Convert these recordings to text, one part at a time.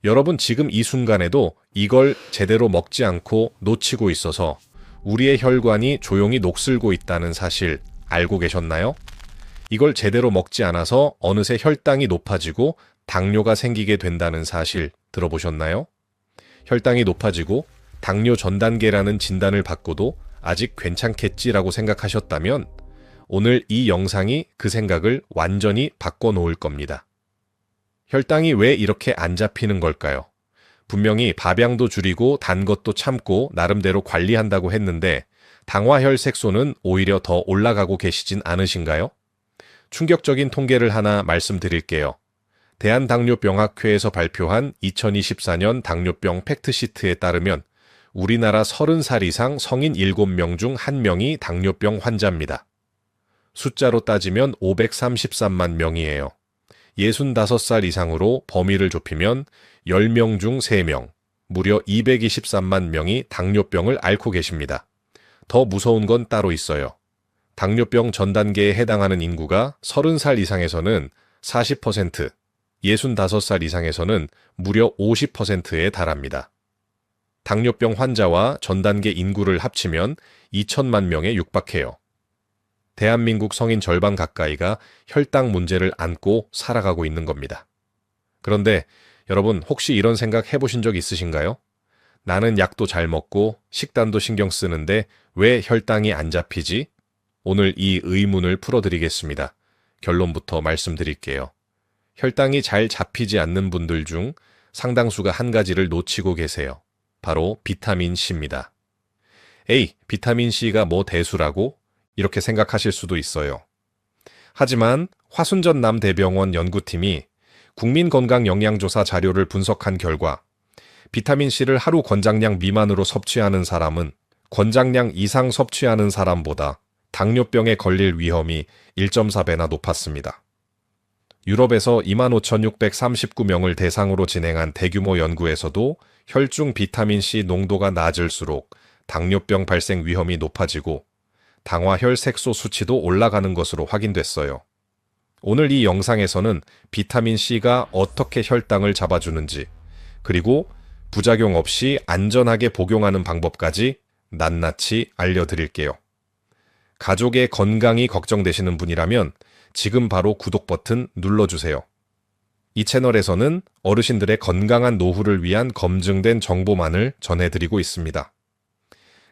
여러분 지금 이 순간에도 이걸 제대로 먹지 않고 놓치고 있어서 우리의 혈관이 조용히 녹슬고 있다는 사실 알고 계셨나요? 이걸 제대로 먹지 않아서 어느새 혈당이 높아지고 당뇨가 생기게 된다는 사실 들어보셨나요? 혈당이 높아지고 당뇨 전 단계라는 진단을 받고도 아직 괜찮겠지라고 생각하셨다면 오늘 이 영상이 그 생각을 완전히 바꿔놓을 겁니다. 혈당이 왜 이렇게 안 잡히는 걸까요? 분명히 밥양도 줄이고 단 것도 참고 나름대로 관리한다고 했는데 당화혈색소는 오히려 더 올라가고 계시진 않으신가요? 충격적인 통계를 하나 말씀드릴게요. 대한당뇨병학회에서 발표한 2024년 당뇨병 팩트시트에 따르면 우리나라 30살 이상 성인 7명 중 1명이 당뇨병 환자입니다. 숫자로 따지면 533만 명이에요. 65살 이상으로 범위를 좁히면 10명 중 3명, 무려 223만 명이 당뇨병을 앓고 계십니다. 더 무서운 건 따로 있어요. 당뇨병 전 단계에 해당하는 인구가 30살 이상에서는 40%, 65살 이상에서는 무려 50%에 달합니다. 당뇨병 환자와 전 단계 인구를 합치면 2천만 명에 육박해요. 대한민국 성인 절반 가까이가 혈당 문제를 안고 살아가고 있는 겁니다. 그런데 여러분 혹시 이런 생각 해보신 적 있으신가요? 나는 약도 잘 먹고 식단도 신경 쓰는데 왜 혈당이 안 잡히지? 오늘 이 의문을 풀어드리겠습니다. 결론부터 말씀드릴게요. 혈당이 잘 잡히지 않는 분들 중 상당수가 한 가지를 놓치고 계세요. 바로 비타민C입니다. 에이, 비타민C가 뭐 대수라고? 이렇게 생각하실 수도 있어요. 하지만 화순전남대병원 연구팀이 국민건강영양조사 자료를 분석한 결과 비타민C를 하루 권장량 미만으로 섭취하는 사람은 권장량 이상 섭취하는 사람보다 당뇨병에 걸릴 위험이 1.4배나 높았습니다. 유럽에서 25,639명을 대상으로 진행한 대규모 연구에서도 혈중 비타민C 농도가 낮을수록 당뇨병 발생 위험이 높아지고 당화혈색소 수치도 올라가는 것으로 확인됐어요. 오늘 이 영상에서는 비타민C가 어떻게 혈당을 잡아주는지, 그리고 부작용 없이 안전하게 복용하는 방법까지 낱낱이 알려드릴게요. 가족의 건강이 걱정되시는 분이라면 지금 바로 구독 버튼 눌러주세요. 이 채널에서는 어르신들의 건강한 노후를 위한 검증된 정보만을 전해드리고 있습니다.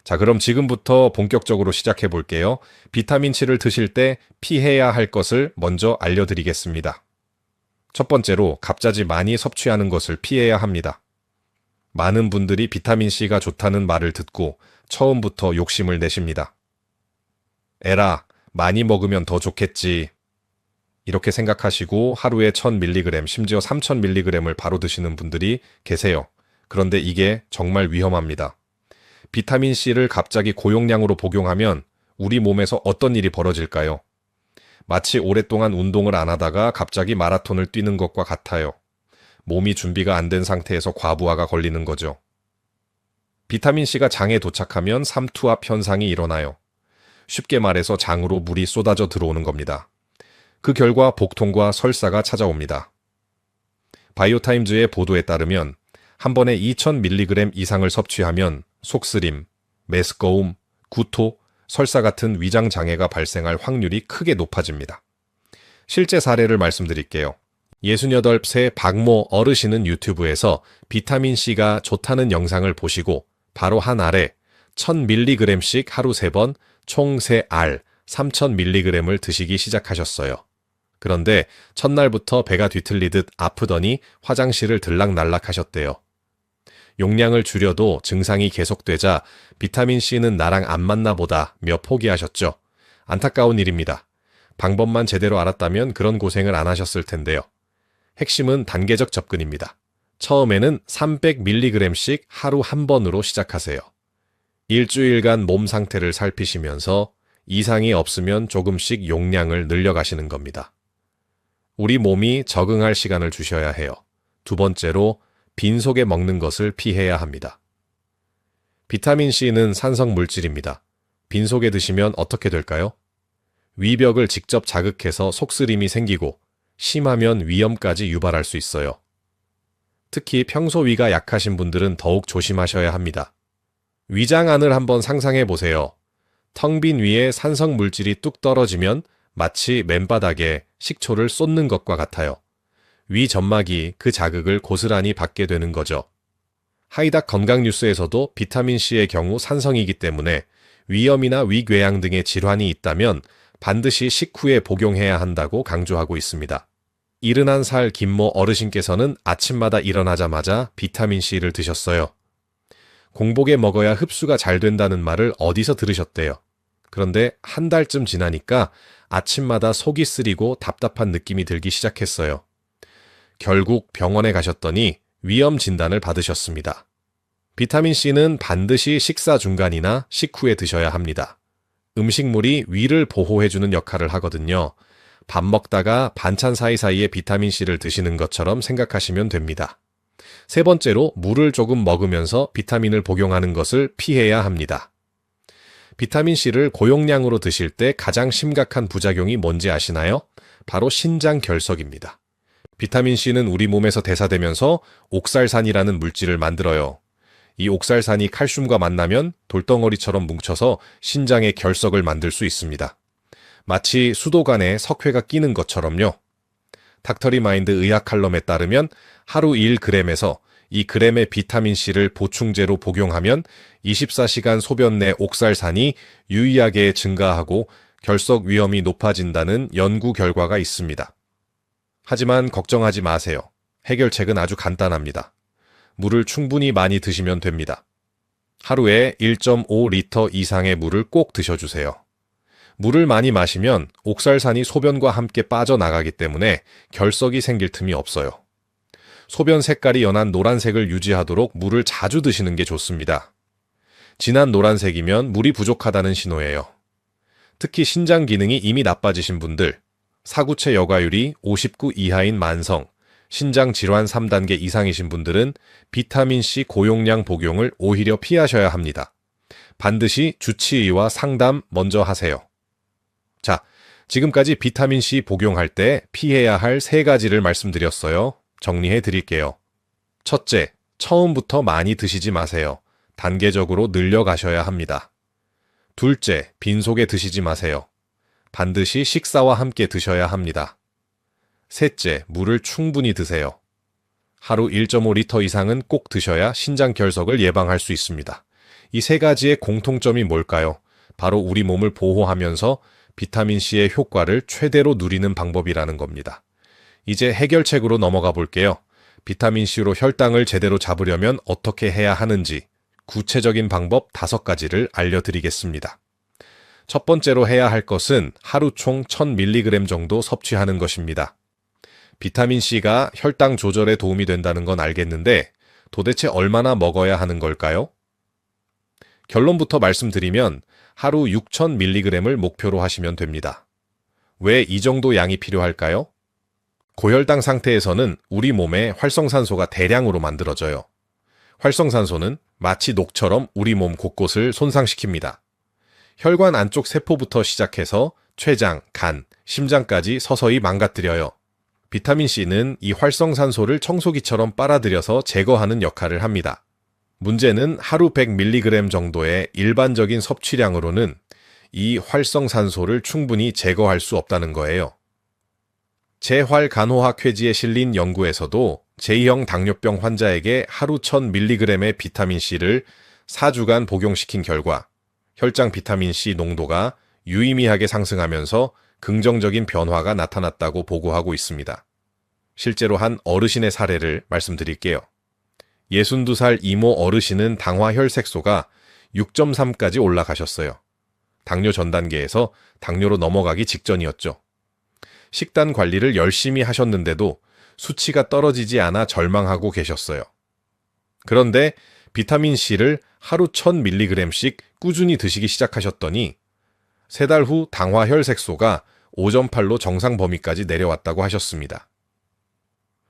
자, 그럼 지금부터 본격적으로 시작해 볼게요. 비타민C를 드실 때 피해야 할 것을 먼저 알려드리겠습니다. 첫 번째로 갑자기 많이 섭취하는 것을 피해야 합니다. 많은 분들이 비타민C가 좋다는 말을 듣고 처음부터 욕심을 내십니다. 에라, 많이 먹으면 더 좋겠지. 이렇게 생각하시고 하루에 1000mg, 심지어 3000mg을 바로 드시는 분들이 계세요. 그런데 이게 정말 위험합니다. 비타민C를 갑자기 고용량으로 복용하면 우리 몸에서 어떤 일이 벌어질까요? 마치 오랫동안 운동을 안 하다가 갑자기 마라톤을 뛰는 것과 같아요. 몸이 준비가 안 된 상태에서 과부하가 걸리는 거죠. 비타민C가 장에 도착하면 삼투압 현상이 일어나요. 쉽게 말해서 장으로 물이 쏟아져 들어오는 겁니다. 그 결과 복통과 설사가 찾아옵니다. 바이오타임즈의 보도에 따르면 한 번에 2000mg 이상을 섭취하면 속쓰림, 메스꺼움, 구토, 설사 같은 위장 장애가 발생할 확률이 크게 높아집니다. 실제 사례를 말씀드릴게요. 68세 박모 어르신은 유튜브에서 비타민C가 좋다는 영상을 보시고 바로 한 알에 1000mg씩 하루 3번 총 3알 3000mg을 드시기 시작하셨어요. 그런데 첫날부터 배가 뒤틀리듯 아프더니 화장실을 들락날락 하셨대요. 용량을 줄여도 증상이 계속되자 비타민C는 나랑 안 맞나 보다며 포기하셨죠. 안타까운 일입니다. 방법만 제대로 알았다면 그런 고생을 안 하셨을 텐데요. 핵심은 단계적 접근입니다. 처음에는 300mg씩 하루 한 번으로 시작하세요. 일주일간 몸 상태를 살피시면서 이상이 없으면 조금씩 용량을 늘려가시는 겁니다. 우리 몸이 적응할 시간을 주셔야 해요. 두 번째로 빈속에 먹는 것을 피해야 합니다. 비타민C는 산성 물질입니다. 빈속에 드시면 어떻게 될까요? 위벽을 직접 자극해서 속쓰림이 생기고 심하면 위염까지 유발할 수 있어요. 특히 평소 위가 약하신 분들은 더욱 조심하셔야 합니다. 위장안을 한번 상상해 보세요. 텅 빈 위에 산성 물질이 뚝 떨어지면 마치 맨바닥에 식초를 쏟는 것과 같아요. 위 점막이 그 자극을 고스란히 받게 되는 거죠. 하이닥 건강뉴스에서도 비타민C의 경우 산성이기 때문에 위염이나 위궤양 등의 질환이 있다면 반드시 식후에 복용해야 한다고 강조하고 있습니다. 71살 김모 어르신께서는 아침마다 일어나자마자 비타민C를 드셨어요. 공복에 먹어야 흡수가 잘 된다는 말을 어디서 들으셨대요. 그런데 한 달쯤 지나니까 아침마다 속이 쓰리고 답답한 느낌이 들기 시작했어요. 결국 병원에 가셨더니 위염 진단을 받으셨습니다. 비타민C는 반드시 식사 중간이나 식후에 드셔야 합니다. 음식물이 위를 보호해주는 역할을 하거든요. 밥 먹다가 반찬 사이사이에 비타민C를 드시는 것처럼 생각하시면 됩니다. 세 번째로 물을 조금 먹으면서 비타민을 복용하는 것을 피해야 합니다. 비타민C를 고용량으로 드실 때 가장 심각한 부작용이 뭔지 아시나요? 바로 신장 결석입니다. 비타민C는 우리 몸에서 대사되면서 옥살산이라는 물질을 만들어요. 이 옥살산이 칼슘과 만나면 돌덩어리처럼 뭉쳐서 신장의 결석을 만들 수 있습니다. 마치 수도관에 석회가 끼는 것처럼요. 닥터리마인드 의학 칼럼에 따르면 하루 1g에서 2g의 비타민C를 보충제로 복용하면 24시간 소변 내 옥살산이 유의하게 증가하고 결석 위험이 높아진다는 연구 결과가 있습니다. 하지만 걱정하지 마세요. 해결책은 아주 간단합니다. 물을 충분히 많이 드시면 됩니다. 하루에 1.5리터 이상의 물을 꼭 드셔주세요. 물을 많이 마시면 옥살산이 소변과 함께 빠져나가기 때문에 결석이 생길 틈이 없어요. 소변 색깔이 연한 노란색을 유지하도록 물을 자주 드시는 게 좋습니다. 진한 노란색이면 물이 부족하다는 신호예요. 특히 신장 기능이 이미 나빠지신 분들, 사구체 여과율이 59 이하인 만성, 신장 질환 3단계 이상이신 분들은 비타민C 고용량 복용을 오히려 피하셔야 합니다. 반드시 주치의와 상담 먼저 하세요. 자, 지금까지 비타민C 복용할 때 피해야 할 3가지를 말씀드렸어요. 정리해 드릴게요. 첫째, 처음부터 많이 드시지 마세요. 단계적으로 늘려가셔야 합니다. 둘째, 빈속에 드시지 마세요. 반드시 식사와 함께 드셔야 합니다. 셋째, 물을 충분히 드세요. 하루 1.5리터 이상은 꼭 드셔야 신장 결석을 예방할 수 있습니다. 이 3가지의 공통점이 뭘까요? 바로 우리 몸을 보호하면서 비타민C의 효과를 최대로 누리는 방법이라는 겁니다. 이제 해결책으로 넘어가 볼게요. 비타민C로 혈당을 제대로 잡으려면 어떻게 해야 하는지 구체적인 방법 5가지를 알려드리겠습니다. 첫 번째로 해야 할 것은 하루 총 1000mg 정도 섭취하는 것입니다. 비타민C가 혈당 조절에 도움이 된다는 건 알겠는데 도대체 얼마나 먹어야 하는 걸까요? 결론부터 말씀드리면 하루 6000mg을 목표로 하시면 됩니다. 왜 이 정도 양이 필요할까요? 고혈당 상태에서는 우리 몸에 활성산소가 대량으로 만들어져요. 활성산소는 마치 녹처럼 우리 몸 곳곳을 손상시킵니다. 혈관 안쪽 세포부터 시작해서 췌장, 간, 심장까지 서서히 망가뜨려요. 비타민C는 이 활성산소를 청소기처럼 빨아들여서 제거하는 역할을 합니다. 문제는 하루 100mg 정도의 일반적인 섭취량으로는 이 활성산소를 충분히 제거할 수 없다는 거예요. 재활간호학회지에 실린 연구에서도 제2형 당뇨병 환자에게 하루 1000mg의 비타민C를 4주간 복용시킨 결과 혈장 비타민C 농도가 유의미하게 상승하면서 긍정적인 변화가 나타났다고 보고하고 있습니다. 실제로 한 어르신의 사례를 말씀드릴게요. 62살 이모 어르신은 당화혈색소가 6.3까지 올라가셨어요. 당뇨 전 단계에서 당뇨로 넘어가기 직전이었죠. 식단 관리를 열심히 하셨는데도 수치가 떨어지지 않아 절망하고 계셨어요. 그런데 비타민C를 하루 1000mg씩 꾸준히 드시기 시작하셨더니 3달 후 당화혈색소가 5.8로 정상 범위까지 내려왔다고 하셨습니다.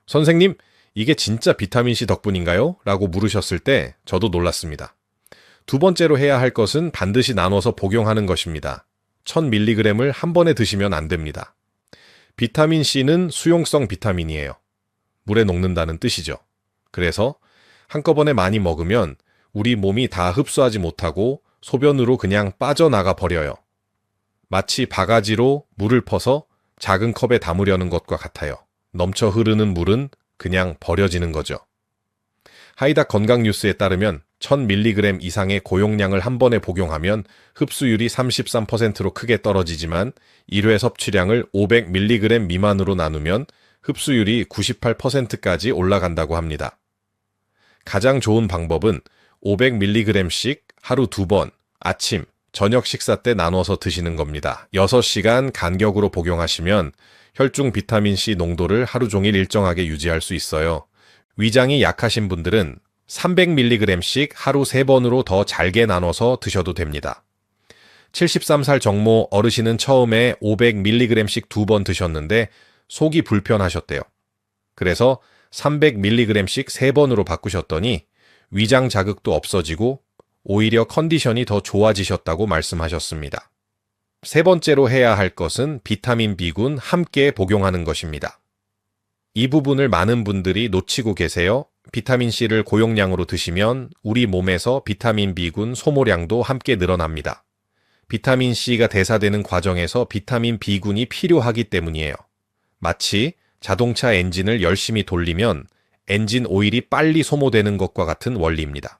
선생님, 이게 진짜 비타민C 덕분인가요? 라고 물으셨을 때 저도 놀랐습니다. 두 번째로 해야 할 것은 반드시 나눠서 복용하는 것입니다. 1000mg을 한 번에 드시면 안 됩니다. 비타민C는 수용성 비타민이에요. 물에 녹는다는 뜻이죠. 그래서 한꺼번에 많이 먹으면 우리 몸이 다 흡수하지 못하고 소변으로 그냥 빠져나가 버려요. 마치 바가지로 물을 퍼서 작은 컵에 담으려는 것과 같아요. 넘쳐 흐르는 물은 그냥 버려지는 거죠. 하이닥 건강뉴스에 따르면 1000mg 이상의 고용량을 한 번에 복용하면 흡수율이 33%로 크게 떨어지지만 1회 섭취량을 500mg 미만으로 나누면 흡수율이 98%까지 올라간다고 합니다. 가장 좋은 방법은 500mg씩 하루 2번, 아침, 저녁 식사 때 나눠서 드시는 겁니다. 6시간 간격으로 복용하시면 혈중 비타민C 농도를 하루 종일 일정하게 유지할 수 있어요. 위장이 약하신 분들은 300mg씩 하루 3번으로 더 잘게 나눠서 드셔도 됩니다. 73살 정모 어르신은 처음에 500mg씩 2번 드셨는데 속이 불편하셨대요. 그래서 300mg씩 3번으로 바꾸셨더니 위장 자극도 없어지고 오히려 컨디션이 더 좋아지셨다고 말씀하셨습니다. 세 번째로 해야 할 것은 비타민 B군 함께 복용하는 것입니다. 이 부분을 많은 분들이 놓치고 계세요. 비타민C를 고용량으로 드시면 우리 몸에서 비타민 B군 소모량도 함께 늘어납니다. 비타민C가 대사되는 과정에서 비타민 B군이 필요하기 때문이에요. 마치 자동차 엔진을 열심히 돌리면 엔진 오일이 빨리 소모되는 것과 같은 원리입니다.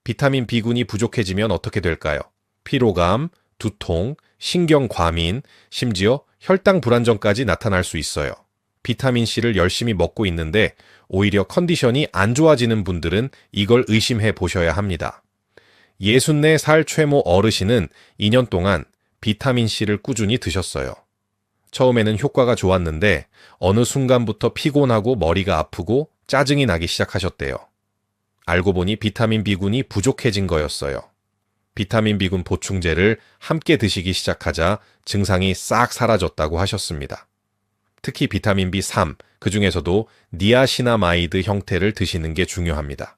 비타민 B군이 부족해지면 어떻게 될까요? 피로감, 두통, 신경과민, 심지어 혈당 불안정까지 나타날 수 있어요. 비타민C를 열심히 먹고 있는데 오히려 컨디션이 안 좋아지는 분들은 이걸 의심해 보셔야 합니다. 64살 최모 어르신은 2년 동안 비타민C를 꾸준히 드셨어요. 처음에는 효과가 좋았는데 어느 순간부터 피곤하고 머리가 아프고 짜증이 나기 시작하셨대요. 알고 보니 비타민 B군이 부족해진 거였어요. 비타민 B군 보충제를 함께 드시기 시작하자 증상이 싹 사라졌다고 하셨습니다. 특히 비타민 B3, 그 중에서도 니아시나마이드 형태를 드시는 게 중요합니다.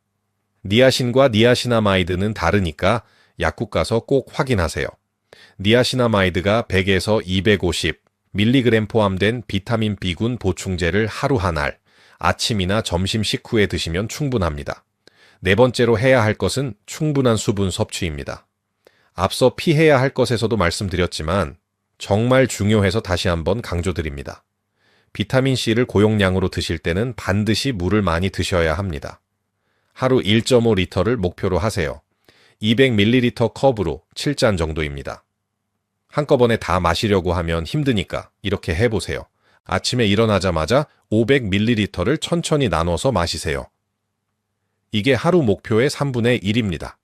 니아신과 니아시나마이드는 다르니까 약국 가서 꼭 확인하세요. 니아시나마이드가 100에서 250mg 포함된 비타민 B군 보충제를 하루 한 알, 아침이나 점심 식후에 드시면 충분합니다. 네 번째로 해야 할 것은 충분한 수분 섭취입니다. 앞서 피해야 할 것에서도 말씀드렸지만 정말 중요해서 다시 한번 강조드립니다. 비타민C를 고용량으로 드실 때는 반드시 물을 많이 드셔야 합니다. 하루 1.5리터를 목표로 하세요. 200ml 컵으로 7잔 정도입니다. 한꺼번에 다 마시려고 하면 힘드니까 이렇게 해보세요. 아침에 일어나자마자 500ml를 천천히 나눠서 마시세요. 이게 하루 목표의 3분의 1입니다.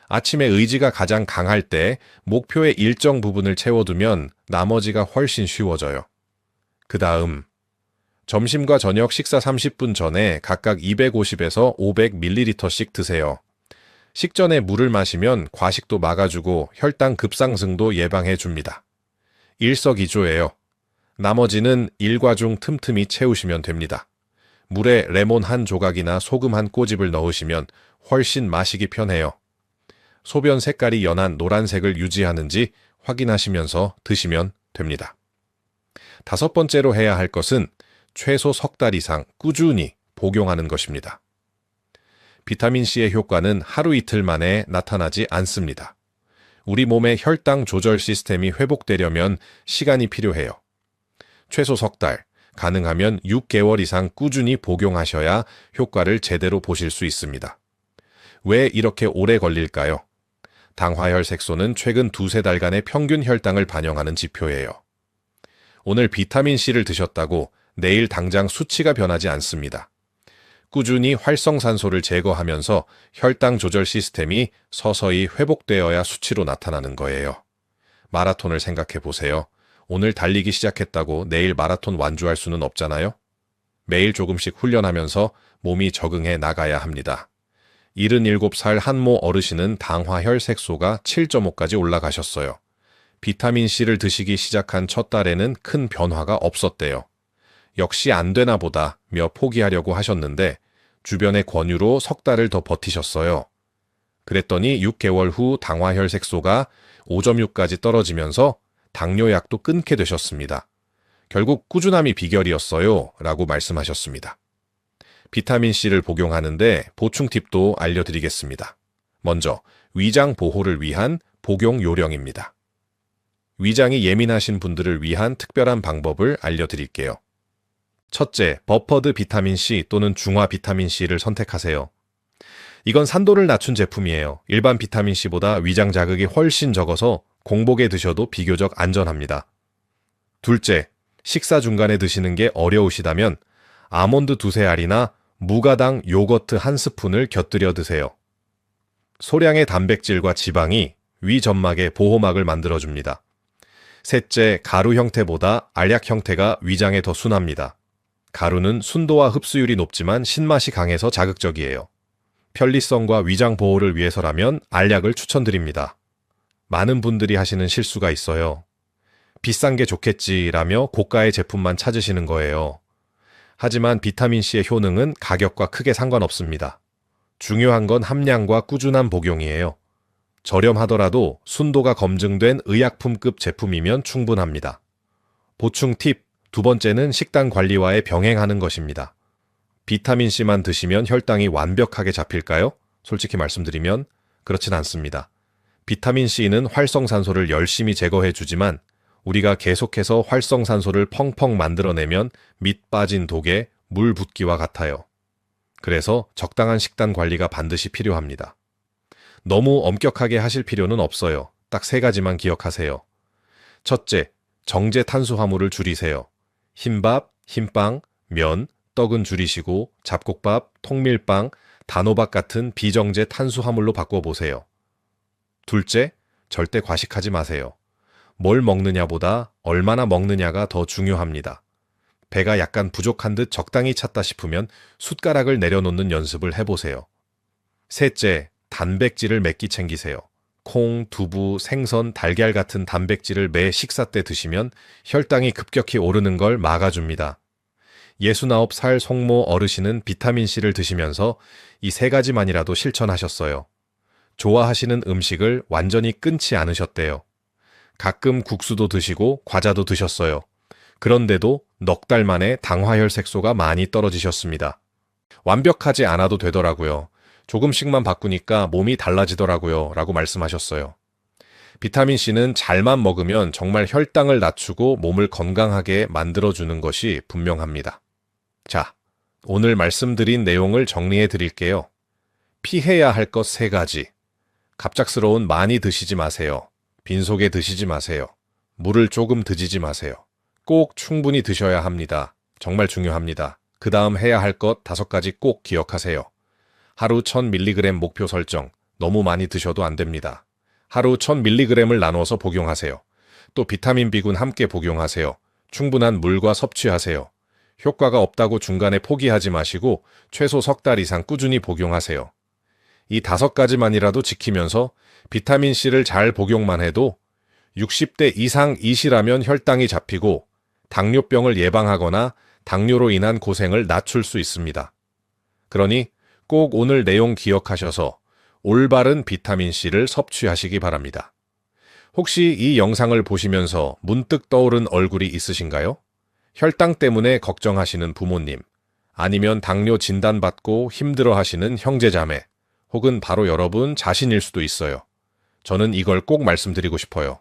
아침에 의지가 가장 강할 때 목표의 일정 부분을 채워두면 나머지가 훨씬 쉬워져요. 그 다음, 점심과 저녁 식사 30분 전에 각각 250에서 500ml씩 드세요. 식전에 물을 마시면 과식도 막아주고 혈당 급상승도 예방해줍니다. 일석이조예요. 나머지는 일과 중 틈틈이 채우시면 됩니다. 물에 레몬 한 조각이나 소금 한 꼬집을 넣으시면 훨씬 마시기 편해요. 소변 색깔이 연한 노란색을 유지하는지 확인하시면서 드시면 됩니다. 다섯 번째로 해야 할 것은 최소 석 달 이상 꾸준히 복용하는 것입니다. 비타민C의 효과는 하루 이틀 만에 나타나지 않습니다. 우리 몸의 혈당 조절 시스템이 회복되려면 시간이 필요해요. 최소 석 달, 가능하면 6개월 이상 꾸준히 복용하셔야 효과를 제대로 보실 수 있습니다. 왜 이렇게 오래 걸릴까요? 당화혈색소는 최근 2~3달간의 평균 혈당을 반영하는 지표예요. 오늘 비타민C를 드셨다고 내일 당장 수치가 변하지 않습니다. 꾸준히 활성산소를 제거하면서 혈당 조절 시스템이 서서히 회복되어야 수치로 나타나는 거예요. 마라톤을 생각해 보세요. 오늘 달리기 시작했다고 내일 마라톤 완주할 수는 없잖아요. 매일 조금씩 훈련하면서 몸이 적응해 나가야 합니다. 77살 한모 어르신은 당화혈색소가 7.5까지 올라가셨어요. 비타민C를 드시기 시작한 첫 달에는 큰 변화가 없었대요. 역시 안 되나 보다며 포기하려고 하셨는데 주변의 권유로 석 달을 더 버티셨어요. 그랬더니 6개월 후 당화혈색소가 5.6까지 떨어지면서 당뇨약도 끊게 되셨습니다. 결국 꾸준함이 비결이었어요 라고 말씀하셨습니다. 비타민C를 복용하는데 보충 팁도 알려드리겠습니다. 먼저 위장 보호를 위한 복용 요령입니다. 위장이 예민하신 분들을 위한 특별한 방법을 알려드릴게요. 첫째, 버퍼드 비타민C 또는 중화 비타민C를 선택하세요. 이건 산도를 낮춘 제품이에요. 일반 비타민C보다 위장 자극이 훨씬 적어서 공복에 드셔도 비교적 안전합니다. 둘째, 식사 중간에 드시는 게 어려우시다면 아몬드 두세 알이나 무가당 요거트 한 스푼을 곁들여 드세요. 소량의 단백질과 지방이 위 점막의 보호막을 만들어줍니다. 셋째, 가루 형태보다 알약 형태가 위장에 더 순합니다. 가루는 순도와 흡수율이 높지만 신맛이 강해서 자극적이에요. 편리성과 위장 보호를 위해서라면 알약을 추천드립니다. 많은 분들이 하시는 실수가 있어요. 비싼 게 좋겠지라며 고가의 제품만 찾으시는 거예요. 하지만 비타민C의 효능은 가격과 크게 상관없습니다. 중요한 건 함량과 꾸준한 복용이에요. 저렴하더라도 순도가 검증된 의약품급 제품이면 충분합니다. 보충 팁, 두 번째는 식단 관리와의 병행하는 것입니다. 비타민C만 드시면 혈당이 완벽하게 잡힐까요? 솔직히 말씀드리면 그렇진 않습니다. 비타민C는 활성산소를 열심히 제거해주지만 우리가 계속해서 활성산소를 펑펑 만들어내면 밑 빠진 독에 물 붓기와 같아요. 그래서 적당한 식단 관리가 반드시 필요합니다. 너무 엄격하게 하실 필요는 없어요. 딱 3가지만 기억하세요. 첫째, 정제 탄수화물을 줄이세요. 흰밥, 흰빵, 면, 떡은 줄이시고 잡곡밥, 통밀빵, 단호박 같은 비정제 탄수화물로 바꿔보세요. 둘째, 절대 과식하지 마세요. 뭘 먹느냐보다 얼마나 먹느냐가 더 중요합니다. 배가 약간 부족한 듯 적당히 찼다 싶으면 숟가락을 내려놓는 연습을 해보세요. 셋째, 단백질을 몇 끼 챙기세요. 콩, 두부, 생선, 달걀 같은 단백질을 매 식사 때 드시면 혈당이 급격히 오르는 걸 막아줍니다. 69살 송모 어르신은 비타민C를 드시면서 이 3가지만이라도 실천하셨어요. 좋아하시는 음식을 완전히 끊지 않으셨대요. 가끔 국수도 드시고 과자도 드셨어요. 그런데도 넉 달 만에 당화혈색소가 많이 떨어지셨습니다. 완벽하지 않아도 되더라고요. 조금씩만 바꾸니까 몸이 달라지더라고요. 라고 말씀하셨어요. 비타민C는 잘만 먹으면 정말 혈당을 낮추고 몸을 건강하게 만들어주는 것이 분명합니다. 자, 오늘 말씀드린 내용을 정리해 드릴게요. 피해야 할 것 3가지. 갑작스러운 많이 드시지 마세요. 빈속에 드시지 마세요. 물을 조금 드시지 마세요. 꼭 충분히 드셔야 합니다. 정말 중요합니다. 그 다음 해야 할 것 5가지 꼭 기억하세요. 하루 1000mg 목표 설정. 너무 많이 드셔도 안 됩니다. 하루 1000mg을 나눠서 복용하세요. 또 비타민 B군 함께 복용하세요. 충분한 물과 섭취하세요. 효과가 없다고 중간에 포기하지 마시고 최소 석 달 이상 꾸준히 복용하세요. 이 5가지만이라도 지키면서 비타민C를 잘 복용만 해도 60대 이상이시라면 혈당이 잡히고 당뇨병을 예방하거나 당뇨로 인한 고생을 낮출 수 있습니다. 그러니 꼭 오늘 내용 기억하셔서 올바른 비타민C를 섭취하시기 바랍니다. 혹시 이 영상을 보시면서 문득 떠오른 얼굴이 있으신가요? 혈당 때문에 걱정하시는 부모님, 아니면 당뇨 진단받고 힘들어하시는 형제자매, 혹은 바로 여러분 자신일 수도 있어요. 저는 이걸 꼭 말씀드리고 싶어요.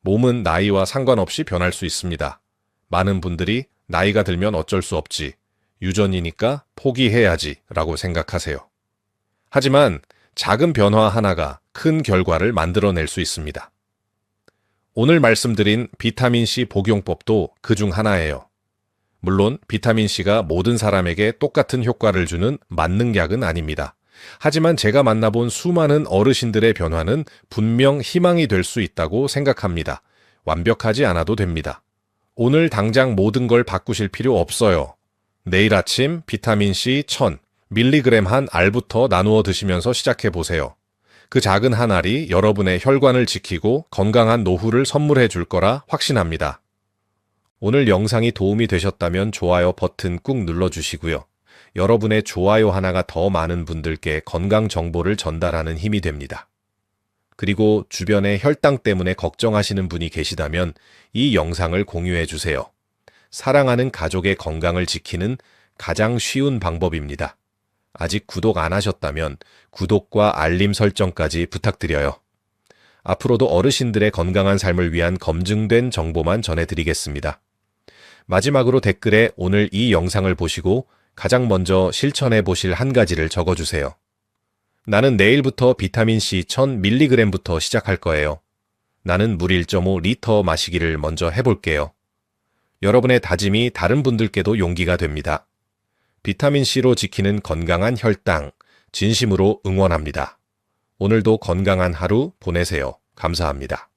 몸은 나이와 상관없이 변할 수 있습니다. 많은 분들이 나이가 들면 어쩔 수 없지, 유전이니까 포기해야지 라고 생각하세요. 하지만 작은 변화 하나가 큰 결과를 만들어낼 수 있습니다. 오늘 말씀드린 비타민C 복용법도 그중 하나예요. 물론 비타민C가 모든 사람에게 똑같은 효과를 주는 만능약은 아닙니다. 하지만 제가 만나본 수많은 어르신들의 변화는 분명 희망이 될 수 있다고 생각합니다. 완벽하지 않아도 됩니다. 오늘 당장 모든 걸 바꾸실 필요 없어요. 내일 아침 비타민C 1000mg 한 알부터 나누어 드시면서 시작해 보세요. 그 작은 한 알이 여러분의 혈관을 지키고 건강한 노후를 선물해 줄 거라 확신합니다. 오늘 영상이 도움이 되셨다면 좋아요 버튼 꾹 눌러주시고요. 여러분의 좋아요 하나가 더 많은 분들께 건강 정보를 전달하는 힘이 됩니다. 그리고 주변에 혈당 때문에 걱정하시는 분이 계시다면 이 영상을 공유해 주세요. 사랑하는 가족의 건강을 지키는 가장 쉬운 방법입니다. 아직 구독 안 하셨다면 구독과 알림 설정까지 부탁드려요. 앞으로도 어르신들의 건강한 삶을 위한 검증된 정보만 전해드리겠습니다. 마지막으로 댓글에 오늘 이 영상을 보시고 가장 먼저 실천해 보실 한 가지를 적어주세요. 나는 내일부터 비타민C 1000mg부터 시작할 거예요. 나는 물 1.5리터 마시기를 먼저 해볼게요. 여러분의 다짐이 다른 분들께도 용기가 됩니다. 비타민C로 지키는 건강한 혈당, 진심으로 응원합니다. 오늘도 건강한 하루 보내세요. 감사합니다.